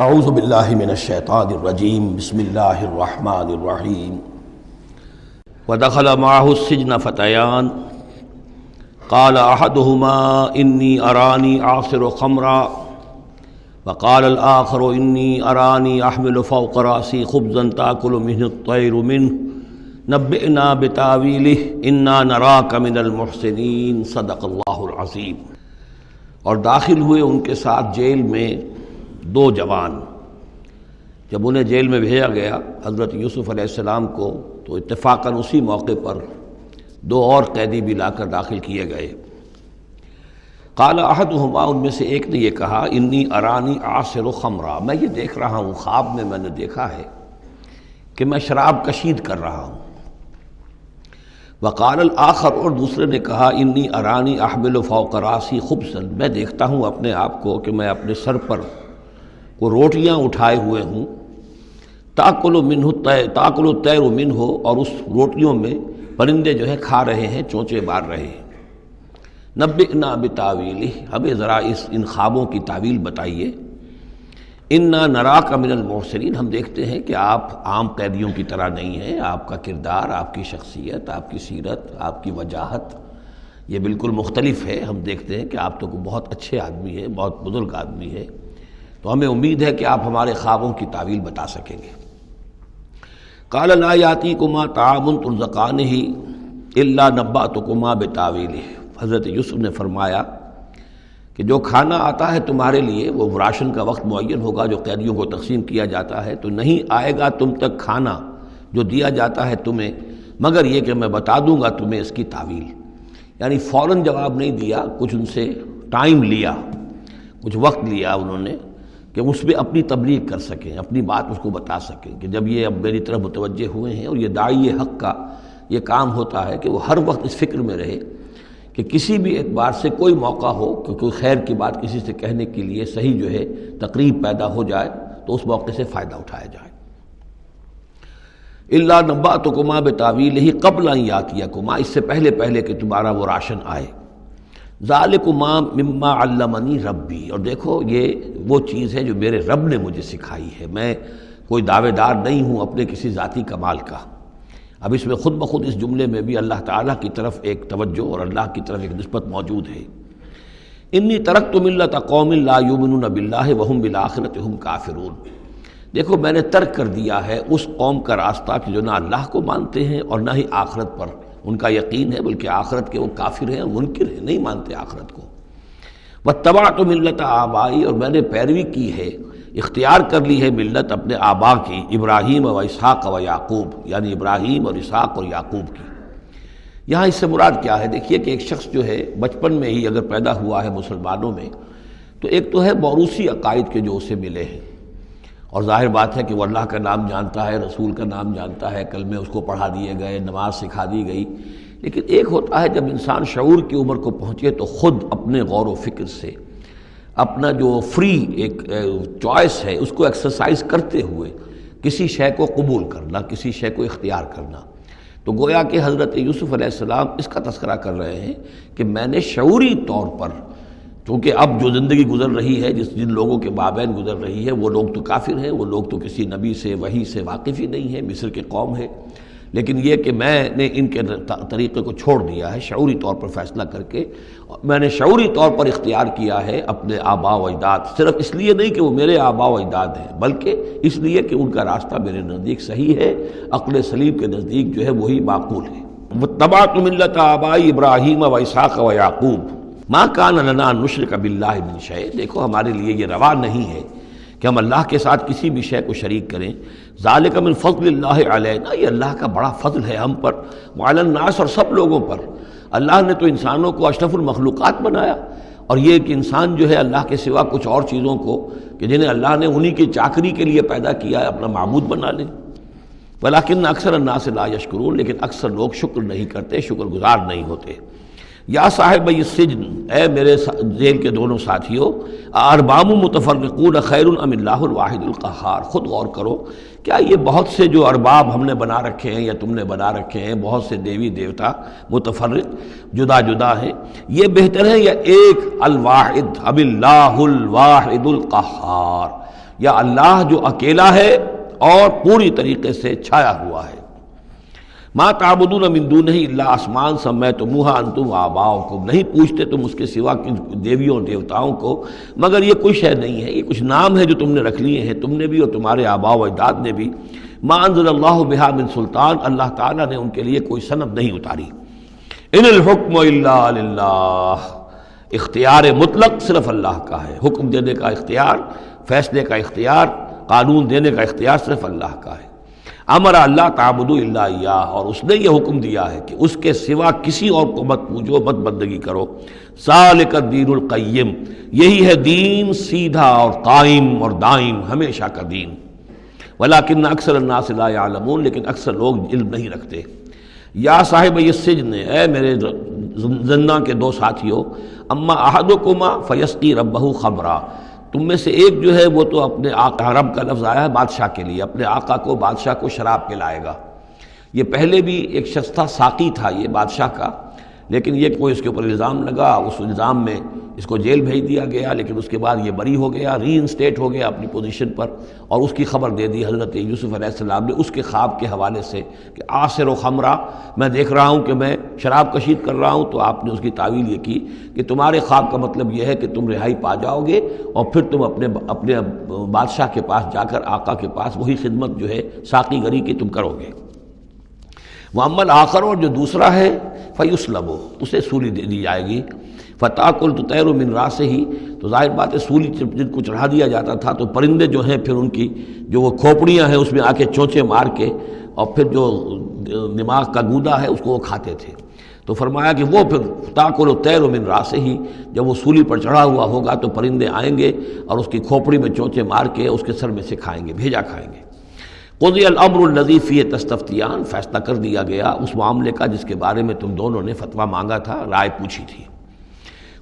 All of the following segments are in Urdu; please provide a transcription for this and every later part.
اعوذ باللہ من الشیطان الرجیم بسم اللہ الرحمن الرحیم ودخل معه السجن فتیان قال احدهما انی ارانی اعصر خمرا وقال الآخر انی ارانی احمل فوق رأسی خبزا تأکل منه الطیر منه نبئنا بتاویلہ انا نراک من المحسنین صدق اللہ العظیم۔ اور داخل ہوئے ان کے ساتھ جیل میں دو جوان۔ جب انہیں جیل میں بھیجا گیا حضرت یوسف علیہ السلام کو، تو اتفاقاً اسی موقع پر دو اور قیدی بھی لا کر داخل کیے گئے۔ قال احدہما، ان میں سے ایک نے یہ کہا، انی ارانی اعصر خمرا، میں یہ دیکھ رہا ہوں، خواب میں نے دیکھا ہے کہ میں شراب کشید کر رہا ہوں۔ وقال الآخر، اور دوسرے نے کہا، انی ارانی احمل فوق رأسی خبزا، میں دیکھتا ہوں اپنے آپ کو کہ میں اپنے سر پر وہ روٹیاں اٹھائے ہوئے ہوں، تأکل الطیر منہ، اور اس روٹیوں میں پرندے جو ہے کھا رہے ہیں، چونچے مار رہے ہیں۔ نبئنا بتاویلہ، ہمیں ذرا ان خوابوں کی تعویل بتائیے۔ انا نراک من المحسنین، ہم دیکھتے ہیں کہ آپ عام قیدیوں کی طرح نہیں ہیں، آپ کا کردار، آپ کی شخصیت، آپ کی سیرت، آپ کی وجاہت یہ بالکل مختلف ہے۔ ہم دیکھتے ہیں کہ آپ تو بہت اچھے آدمی ہیں، بہت بزرگ آدمی ہے، تو ہمیں امید ہے کہ آپ ہمارے خوابوں کی تعویل بتا سکیں گے۔ قال لا یاتیکما طعام ترزقانہ الا نبأتکما بتاویلہ، حضرت یوسف نے فرمایا کہ جو کھانا آتا ہے تمہارے لیے، وہ راشن کا وقت معین ہوگا جو قیدیوں کو تقسیم کیا جاتا ہے، تو نہیں آئے گا تم تک کھانا جو دیا جاتا ہے تمہیں، مگر یہ کہ میں بتا دوں گا تمہیں اس کی تعویل۔ یعنی فوراً جواب نہیں دیا، کچھ ان سے ٹائم لیا، کچھ وقت لیا انہوں نے کہ اس میں اپنی تبلیغ کر سکیں، اپنی بات اس کو بتا سکیں کہ جب یہ اب میری طرف متوجہ ہوئے ہیں۔ اور یہ داعی حق کا یہ کام ہوتا ہے کہ وہ ہر وقت اس فکر میں رہے کہ کسی بھی اعتبار سے کوئی موقع ہو کہ کوئی خیر کی بات کسی سے کہنے کے لیے صحیح جو ہے تقریب پیدا ہو جائے تو اس موقع سے فائدہ اٹھایا جائے۔ الا نبأتکما بتاویلہ قبل ان یاتیکما، اس سے پہلے کہ تمہارا وہ راشن آئے۔ ذالکما مما علمنی ربی، اور دیکھو یہ وہ چیز ہے جو میرے رب نے مجھے سکھائی ہے، میں کوئی دعوے دار نہیں ہوں اپنے کسی ذاتی کمال کا۔ اب اس میں خود بخود اس جملے میں بھی اللہ تعالیٰ کی طرف ایک توجہ اور اللہ کی طرف ایک نسبت موجود ہے۔ انی ترکت ملت قوم لا یؤمنون باللہ وہم بالآخرۃ ہم کافرون، دیکھو میں نے ترک کر دیا ہے اس قوم کا راستہ کہ جو نہ اللہ کو مانتے ہیں اور نہ ہی آخرت پر ان کا یقین ہے، بلکہ آخرت کے وہ کافر ہیں، منکر ہیں، نہیں مانتے آخرت کو۔ واتبعت ملت آبائی، اور میں نے پیروی کی ہے، اختیار کر لی ہے ملت اپنے آبا کی، ابراہیم و اسحاق و یعقوب، یعنی ابراہیم اور اسحاق اور یعقوب کی۔ یہاں اس سے مراد کیا ہے؟ دیکھیے کہ ایک شخص جو ہے بچپن میں ہی اگر پیدا ہوا ہے مسلمانوں میں، تو ایک تو ہے موروثی عقائد کے جو اسے ملے ہیں، اور ظاہر بات ہے کہ وہ اللہ کا نام جانتا ہے، رسول کا نام جانتا ہے، کلمے اس کو پڑھا دیے گئے، نماز سکھا دی گئی۔ لیکن ایک ہوتا ہے جب انسان شعور کی عمر کو پہنچے تو خود اپنے غور و فکر سے اپنا جو فری ایک چوائس ہے اس کو ایکسرسائز کرتے ہوئے کسی شے کو قبول کرنا، کسی شے کو اختیار کرنا۔ تو گویا کہ حضرت یوسف علیہ السلام اس کا تذکرہ کر رہے ہیں کہ میں نے شعوری طور پر، کیونکہ اب جو زندگی گزر رہی ہے، جن لوگوں کے مابین گزر رہی ہے، وہ لوگ تو کافر ہیں، وہ لوگ تو کسی نبی سے وحی سے واقف ہی نہیں ہیں، مصر کے قوم ہے، لیکن یہ کہ میں نے ان کے طریقے کو چھوڑ دیا ہے شعوری طور پر فیصلہ کر کے، میں نے شعوری طور پر اختیار کیا ہے اپنے آبا و اجداد، صرف اس لیے نہیں کہ وہ میرے آبا و اجداد ہیں، بلکہ اس لیے کہ ان کا راستہ میرے نزدیک صحیح ہے، عقل سلیم کے نزدیک جو ہے وہی معقول ہے۔ واتبعت ملت آبائی ابراہیم و اسحاق و یعقوب ما کان لنا ان نشرک باللہ من شیء، دیکھو ہمارے لیے یہ روا نہیں ہے کہ ہم اللہ کے ساتھ کسی بھی شے کو شریک کریں۔ ذالک من فضل اللہ علینا، یہ اللہ کا بڑا فضل ہے ہم پر، وعلی الناس، اور سب لوگوں پر۔ اللہ نے تو انسانوں کو اشرف المخلوقات بنایا، اور یہ کہ انسان جو ہے اللہ کے سوا کچھ اور چیزوں کو کہ جنہیں اللہ نے انہی کی چاکری کے لیے پیدا کیا ہے اپنا معبود بنا لے۔ ولیکن اکثر الناس لا یشکرون، لیکن اکثر لوگ شکر نہیں کرتے، شکر گزار نہیں ہوتے۔ یا صاحب السجن، اے میرے جیل کے دونوں ساتھیوں، ارباب متفرقون خیر ام اللہ الواحد القہار، خود غور کرو، کیا یہ بہت سے جو ارباب ہم نے بنا رکھے ہیں یا تم نے بنا رکھے ہیں، بہت سے دیوی دیوتا متفرق جدا جدا ہیں، یہ بہتر ہے یا ایک الواحد اب اللہ الواحد القہار، یا اللہ جو اکیلا ہے اور پوری طریقے سے چھایا ہوا ہے۔ ما تعبدون من دونہ الا اسماء سمیتموها انتم وآباؤکم، نہیں پوچھتے تم اس کے سوا دیویوں اور دیوتاؤں کو مگر یہ کوئی شے نہیں ہے، یہ کچھ نام ہے جو تم نے رکھ لیے ہیں، تم نے بھی اور تمہارے آباء و اجداد نے بھی۔ ما انزل اللہ بہا من سلطان، اللہ تعالیٰ نے ان کے لیے کوئی سند نہیں اتاری۔ ان الحکم الا للہ، اختیار مطلق صرف اللہ کا ہے، حکم دینے کا اختیار، فیصلے کا اختیار، قانون دینے کا اختیار صرف اللہ کا ہے۔ امر اللہ تعبدوا الا ایاہ، اور اس نے یہ حکم دیا ہے کہ اس کے سوا کسی اور کو مت پوجو، مت بندگی کرو۔ ذالک الدین القیم، یہی ہے دین سیدھا اور قائم اور دائم، ہمیشہ کا دین۔ ولکن اکثر الناس لا یعلمون، لیکن اکثر لوگ علم نہیں رکھتے۔ یا صاحب السجن، اے میرے زنداں کے دو ساتھیو، اما احدکما فیسقی ربہ خمرا، تم میں سے ایک جو ہے وہ تو اپنے آقا، رب کا لفظ آیا ہے بادشاہ کے لیے، اپنے آقا کو، بادشاہ کو شراب پلائے گا۔ یہ پہلے بھی ایک شخص تھا، ساقی تھا یہ بادشاہ کا، لیکن یہ کوئی اس کے اوپر الزام لگا، اس الزام میں اس کو جیل بھیج دیا گیا، لیکن اس کے بعد یہ بری ہو گیا، ری انسٹیٹ ہو گیا اپنی پوزیشن پر، اور اس کی خبر دے دی حضرت یوسف علیہ السلام نے اس کے خواب کے حوالے سے کہ آصر و خمرہ، میں دیکھ رہا ہوں کہ میں شراب کشید کر رہا ہوں، تو آپ نے اس کی تعویل یہ کی کہ تمہارے خواب کا مطلب یہ ہے کہ تم رہائی پا جاؤ گے، اور پھر تم اپنے بادشاہ کے پاس جا کر، آقا کے پاس وہی خدمت جو ہے ساقی گری کی تم کرو گے۔ وَأَمَّا الْآخَرُ، اور جو دوسرا ہے، فَيُسْلَبُ، اسے سولی دے دی جائے گی۔ فَتَأْكُلُ الطَّيْرُ مِنْ رَأْسِهِ، تو ظاہر بات ہے سولی جن کو چڑھا دیا جاتا تھا تو پرندے جو ہیں پھر ان کی جو وہ کھوپڑیاں ہیں اس میں آ کے چونچے مار کے، اور پھر جو دماغ کا گودا ہے اس کو وہ کھاتے تھے۔ تو فرمایا کہ وہ پھر تَأْكُلُ الطَّيْرُ مِنْ رَأْسِهِ، جب وہ سولی پر چڑھا ہوا ہوگا تو پرندے آئیں گے اور اس کی کھوپڑی میں چونچے مار کے اس کے سر میں سے کھائیں گے، بھیجا کھائیں گے۔ قضی الامر الذی فیہ تستفتیان، فیصلہ کر دیا گیا اس معاملے کا جس کے بارے میں تم دونوں نے فتویٰ مانگا تھا، رائے پوچھی تھی۔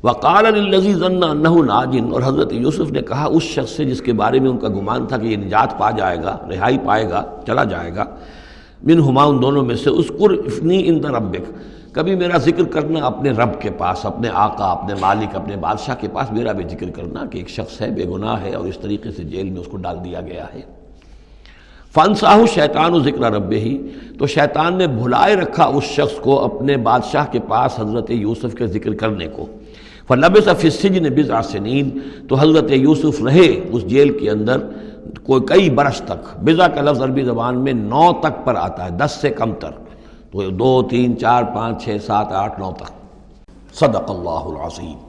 وقال للذی ظن انہ ناج، اور حضرت یوسف نے کہا اس شخص سے جس کے بارے میں ان کا گمان تھا کہ یہ نجات پا جائے گا، رہائی پائے گا، چلا جائے گا، منہما، ان دونوں میں سے، اذکر افنی عند ربک، کبھی میرا ذکر کرنا اپنے رب کے پاس، اپنے آقا، اپنے مالک، اپنے بادشاہ کے پاس میرا بھی ذکر کرنا کہ ایک شخص ہے، بے گناہ ہے، اور اس طریقے سے جیل میں اس کو ڈال دیا گیا ہے۔ فانساہ شیطان ذکر ربہ، تو شیطان نے بھلائے رکھا اس شخص کو اپنے بادشاہ کے پاس حضرت یوسف کے ذکر کرنے کو۔ فلبث فی السجن بضع سنین، تو حضرت یوسف رہے اس جیل کے اندر کئی برس تک۔ بضع کا لفظ عربی زبان میں 9 تک پر آتا ہے، 10 سے کم تر، تو 2 3 4 5 6 7 8 9 تک۔ صدق اللہ العظیم۔